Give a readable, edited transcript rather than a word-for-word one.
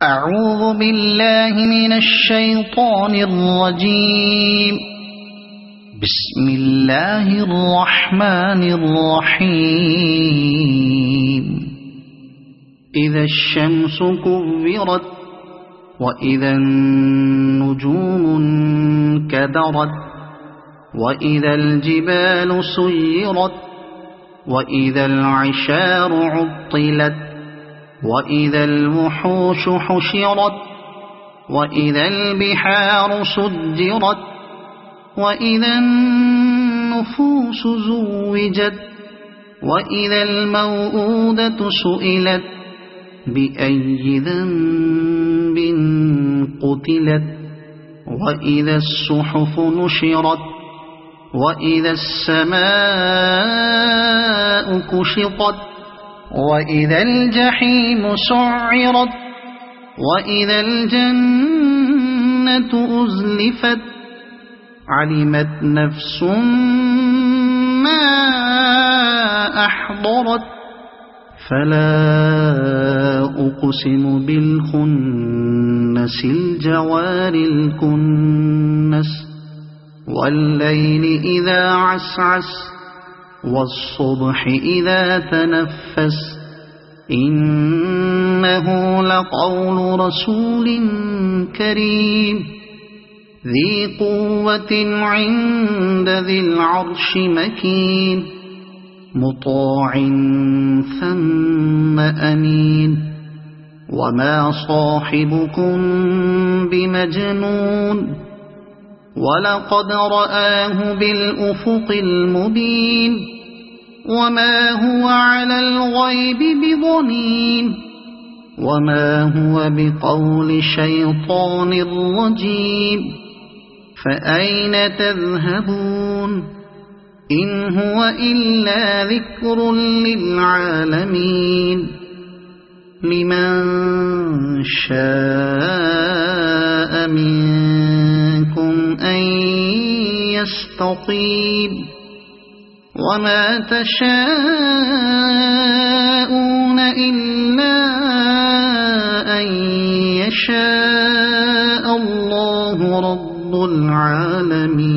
اعوذ باللہ من الشیطان الرجیم بسم اللہ الرحمن الرحیم اذا الشمس كورت واذا النجوم انكدرت واذا الجبال سيرت واذا العشار عطلت وَإِذَا الْوُحُوشُ حُشِرَتْ وَإِذَا الْبِحَارُ سُجِّرَتْ وَإِذَا النُّفُوسُ زُوِّجَتْ وَإِذَا الْمَوْءُودَةُ سُئِلَتْ بِأَيِّ ذَنبٍ قُتِلَتْ وَإِذَا الصُّحُفُ نُشِرَتْ وَإِذَا السَّمَاءُ كُشِطَتْ وَإِذَا الْجَحِيمُ سُعِّرَتْ وَإِذَا الْجَنَّةُ أُزْلِفَتْ عَلِمَتْ نَفْسٌ مَّا أَحْضَرَتْ فَلَا أُقْسِمُ بِالْخُنَّسِ الْجَوَارِ الْكُنَّسِ وَاللَّيْلِ إِذَا عَسْعَسَ والصبح إذا تنفس إنه لقول رسول كريم ذي قوة عند ذي العرش مكين مطاع ثم أمين وما صاحبكم بمجنون وَلَقَدْ رَآهُ بِالْأُفُقِ الْمُبِينِ وَمَا هُوَ عَلَى الْغَيْبِ بِضَنِينٍ وَمَا هُوَ بِقَوْلِ شَيْطَانٍ رَجِيمٍ فَأَيْنَ تَذْهَبُونَ إِنْ هُوَ إِلَّا ذِكْرٌ لِلْعَالَمِينَ لِمَنْ شَاءَ مِنْكُمْ أَنْ يَسْتَقِيمَ وَمَا تَشَاءُونَ إِلَّا أَنْ يَشَاءَ اللَّهُ رَبُّ الْعَالَمِينَ.